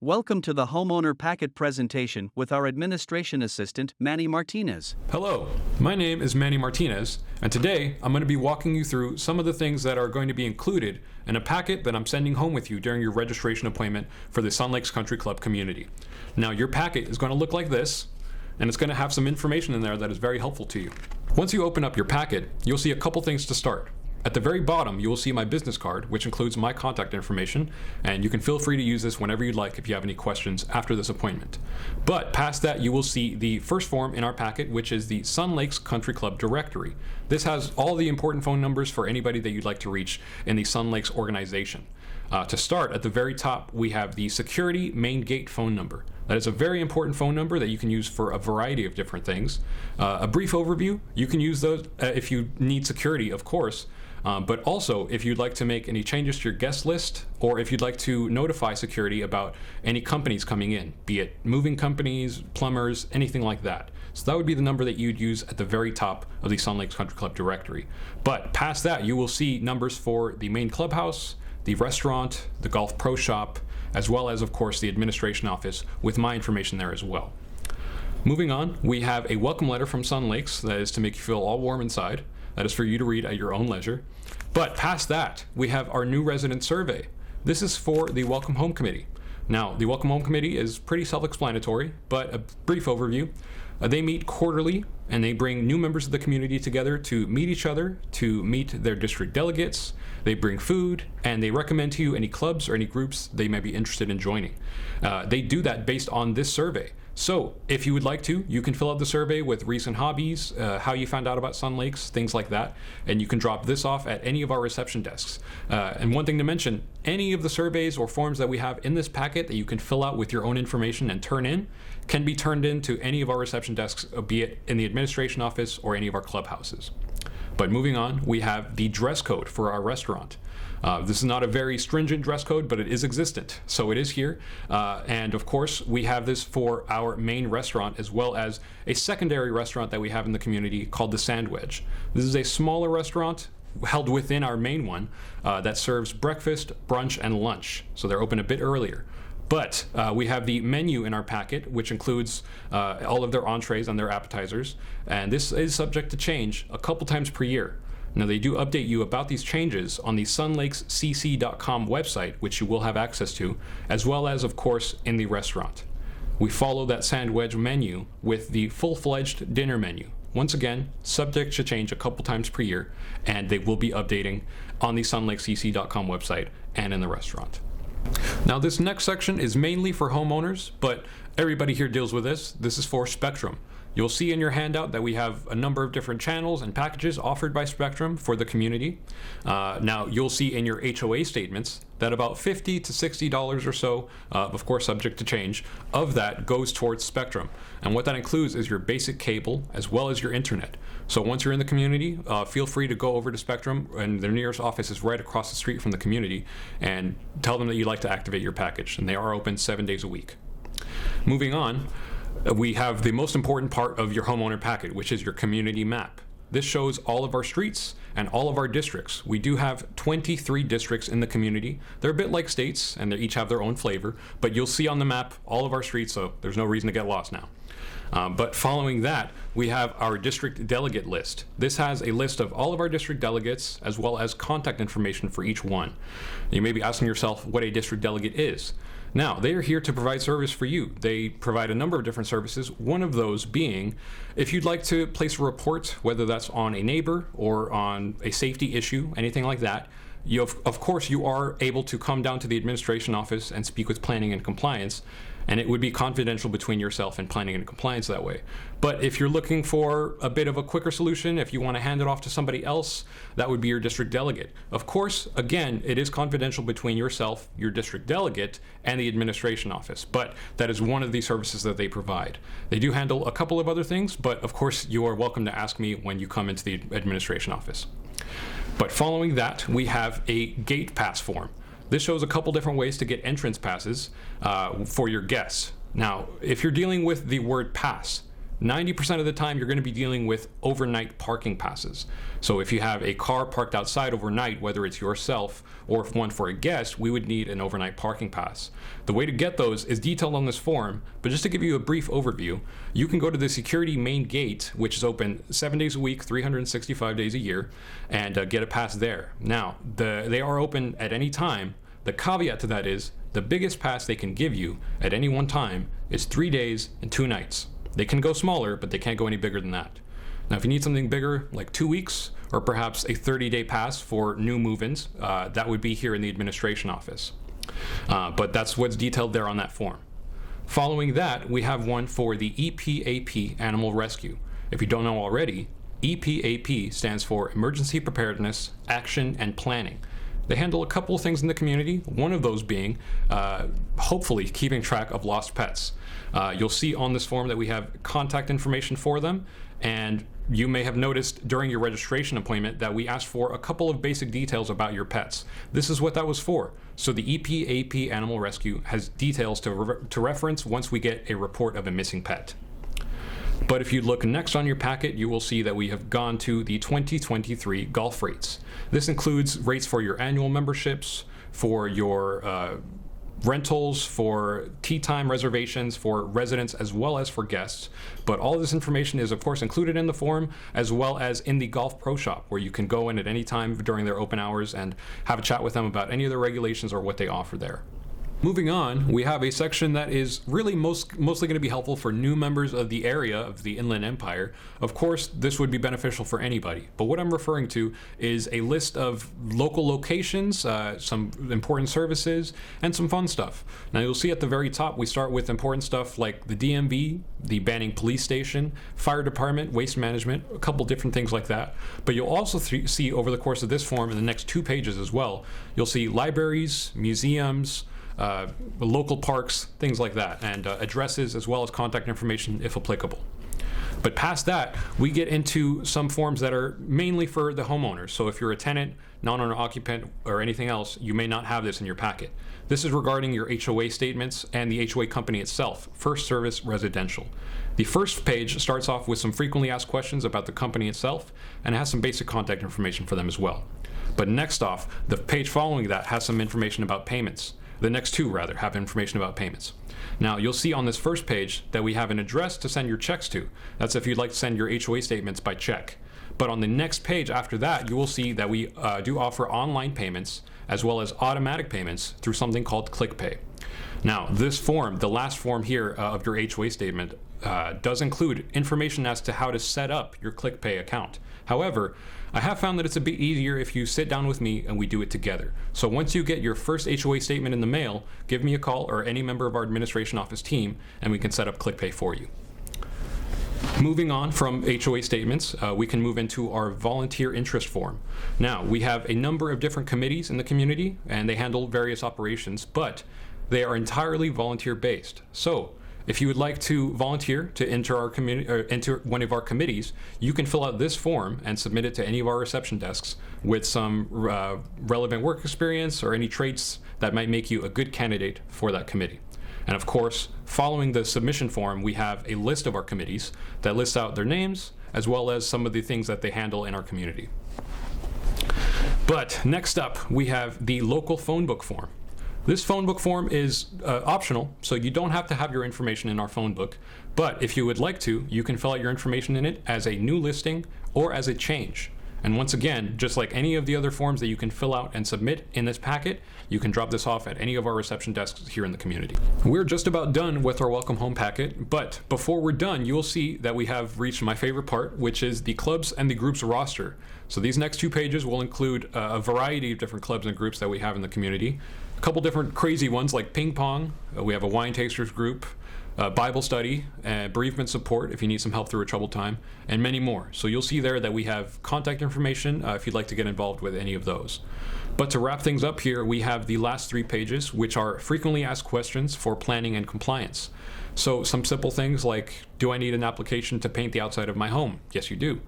Welcome to the Homeowner Packet presentation with our administration assistant, Manny Martinez. Hello, my name is Manny Martinez, and today I'm going to be walking you through some of the things that are going to be included in a packet that I'm sending home with you during your registration appointment for the Sun Lakes Country Club community. Now, your packet is going to look like this, and it's going to have some information in there that is very helpful to you. Once you open up your packet, you'll see a couple things to start. At the very bottom, you will see my business card, which includes my contact information, and you can feel free to use this whenever you'd like if you have any questions after this appointment. But past that, you will see the first form in our packet, which is the Sun Lakes Country Club directory. This has all the important phone numbers for anybody that you'd like to reach in the Sun Lakes organization. To start, at the very top, we have the security main gate phone number. That is a very important phone number that you can use for a variety of different things. A brief overview, you can use those if you need security, of course. But also, if you'd like to make any changes to your guest list, or if you'd like to notify security about any companies coming in, be it moving companies, plumbers, anything like that. So that would be the number that you'd use at the very top of the Sun Lakes Country Club directory. But past that, you will see numbers for the main clubhouse, the restaurant, the golf pro shop, as well as, of course, the administration office with my information there as well. Moving on, we have a welcome letter from Sun Lakes that is to make you feel all warm inside. That is for you to read at your own leisure. But past that, we have our new resident survey. This is for the Welcome Home Committee. Now, the Welcome Home Committee is pretty self-explanatory, but a brief overview. They meet quarterly, and they bring new members of the community together to meet each other, to meet their district delegates. They bring food, and they recommend to you any clubs or any groups they may be interested in joining. They do that based on this survey. So, if you would like to, you can fill out the survey with recent hobbies, how you found out about Sun Lakes, things like that, and you can drop this off at any of our reception desks. And one thing to mention, any of the surveys or forms that we have in this packet that you can fill out with your own information and turn in, can be turned into any of our reception desks, be it in the administration office or any of our clubhouses. But moving on, we have the dress code for our restaurant. This is not a very stringent dress code, but it is existent, so it is here. And of course, we have this for our main restaurant as well as a secondary restaurant that we have in the community called the Sandwich. This is a smaller restaurant held within our main one that serves breakfast, brunch, and lunch, so they're open a bit earlier. But we have the menu in our packet, which includes all of their entrees and their appetizers, and this is subject to change a couple times per year. Now, they do update you about these changes on the sunlakescc.com website, which you will have access to, as well as, of course, in the restaurant. We follow that sandwich menu with the full-fledged dinner menu. Once again, subject to change a couple times per year, and they will be updating on the sunlakescc.com website and in the restaurant. Now, this next section is mainly for homeowners, but everybody here deals with this. This is for Spectrum. You'll see in your handout that we have a number of different channels and packages offered by Spectrum for the community. Now, you'll see in your HOA statements that about $50 to $60 or so, of course subject to change, of that goes towards Spectrum. And what that includes is your basic cable as well as your internet. So once you're in the community, feel free to go over to Spectrum, and their nearest office is right across the street from the community, and tell them that you'd like to activate your package, and they are open 7 days a week. Moving on, we have the most important part of your homeowner packet, which is your community map. This shows all of our streets and all of our districts. We do have 23 districts in the community. They're a bit like states, and they each have their own flavor, but you'll see on the map all of our streets, so there's no reason to get lost now. But following that, we have our district delegate list. This has a list of all of our district delegates as well as contact information for each one. You may be asking yourself what a district delegate is. Now, they are here to provide service for you. They provide a number of different services, one of those being if you'd like to place a report, whether that's on a neighbor or on a safety issue, anything like that. Of course, you are able to come down to the administration office and speak with planning and compliance, and it would be confidential between yourself and planning and compliance that way. But if you're looking for a bit of a quicker solution, if you want to hand it off to somebody else, that would be your district delegate. Of course, again, it is confidential between yourself, your district delegate, and the administration office, but that is one of the services that they provide. They do handle a couple of other things, but of course, you are welcome to ask me when you come into the administration office. But following that, we have a gate pass form. This shows a couple different ways to get entrance passes for your guests. Now, if you're dealing with the word pass, 90% of the time you're going to be dealing with overnight parking passes. So if you have a car parked outside overnight, whether it's yourself or if one for a guest, we would need an overnight parking pass. The way to get those is detailed on this form, but just to give you a brief overview, you can go to the security main gate, which is open 7 days a week, 365 days a year, and get a pass there. Now, they are open at any time. The caveat to that is the biggest pass they can give you at any one time is 3 days and 2 nights. They can go smaller, but they can't go any bigger than that. Now, if you need something bigger, like 2 weeks, or perhaps a 30-day pass for new move-ins, that would be here in the administration office. But that's what's detailed there on that form. Following that, we have one for the EPAP Animal Rescue. If you don't know already, EPAP stands for Emergency Preparedness, Action, and Planning. They handle a couple of things in the community, one of those being hopefully keeping track of lost pets. You'll see on this form that we have contact information for them, and you may have noticed during your registration appointment that we asked for a couple of basic details about your pets. This is what that was for. So the EPAP Animal Rescue has details to reference once we get a report of a missing pet. But if you look next on your packet, you will see that we have gone to the 2023 golf rates. This includes rates for your annual memberships, for your rentals, for tee time reservations for residents as well as for guests. But all of this information is of course included in the form, as well as in the Golf Pro Shop, where you can go in at any time during their open hours and have a chat with them about any of the regulations or what they offer there. Moving on, we have a section that is really mostly going to be helpful for new members of the area of the Inland Empire. Of course, this would be beneficial for anybody, but what I'm referring to is a list of local locations, some important services, and some fun stuff. Now you'll see at the very top, we start with important stuff like the DMV, the Banning Police Station, Fire Department, Waste Management, a couple different things like that. But you'll also see over the course of this form, in the next 2 pages as well, you'll see libraries, museums, local parks, things like that, and addresses as well as contact information if applicable. But past that, we get into some forms that are mainly for the homeowners. So if you're a tenant, non-owner occupant, or anything else, you may not have this in your packet. This is regarding your HOA statements and the HOA company itself, First Service Residential. The first page starts off with some frequently asked questions about the company itself, and it has some basic contact information for them as well. But next off, the page following that has some information about payments. The next 2, rather, have information about payments. Now, you'll see on this first page that we have an address to send your checks to. That's if you'd like to send your HOA statements by check. But on the next page after that, you will see that we do offer online payments as well as automatic payments through something called ClickPay. Now, this form, the last form here of your HOA statement, does include information as to how to set up your ClickPay account. However, I have found that it's a bit easier if you sit down with me and we do it together. So once you get your first HOA statement in the mail, give me a call or any member of our administration office team, and we can set up ClickPay for you. Moving on from HOA statements, we can move into our volunteer interest form. Now, we have a number of different committees in the community, and they handle various operations, but they are entirely volunteer-based. So, if you would like to volunteer to enter our community or enter one of our committees, you can fill out this form and submit it to any of our reception desks with some relevant work experience or any traits that might make you a good candidate for that committee. And of course, following the submission form, we have a list of our committees that lists out their names as well as some of the things that they handle in our community. But next up, we have the local phone book form. This phone book form is optional, so you don't have to have your information in our phone book, but if you would like to, you can fill out your information in it as a new listing or as a change. And once again, just like any of the other forms that you can fill out and submit in this packet, you can drop this off at any of our reception desks here in the community. We're just about done with our Welcome Home packet, but before we're done, you will see that we have reached my favorite part, which is the clubs and the groups roster. So these next 2 pages will include a variety of different clubs and groups that we have in the community. A couple different crazy ones like ping pong, we have a wine tasters group, Bible study, bereavement support if you need some help through a troubled time, and many more. So you'll see there that we have contact information if you'd like to get involved with any of those. But to wrap things up here, we have the last 3 pages, which are frequently asked questions for planning and compliance. So some simple things like, do I need an application to paint the outside of my home? Yes, you do.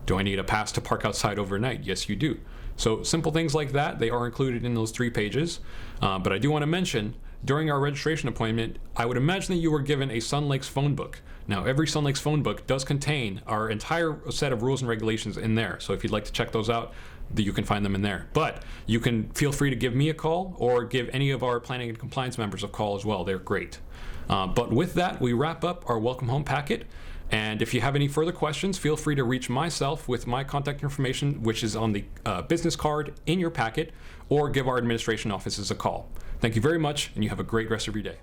Do I need a pass to park outside overnight? Yes, you do. So simple things like that, they are included in those 3 pages. But I do want to mention, during our registration appointment, I would imagine that you were given a Sun Lakes phone book. Now, every Sun Lakes phone book does contain our entire set of rules and regulations in there. So if you'd like to check those out, you can find them in there. But you can feel free to give me a call or give any of our planning and compliance members a call as well. They're great. But with that, we wrap up our Welcome Home Packet. And if you have any further questions, feel free to reach myself with my contact information, which is on the business card in your packet, or give our administration offices a call. Thank you very much, and you have a great rest of your day.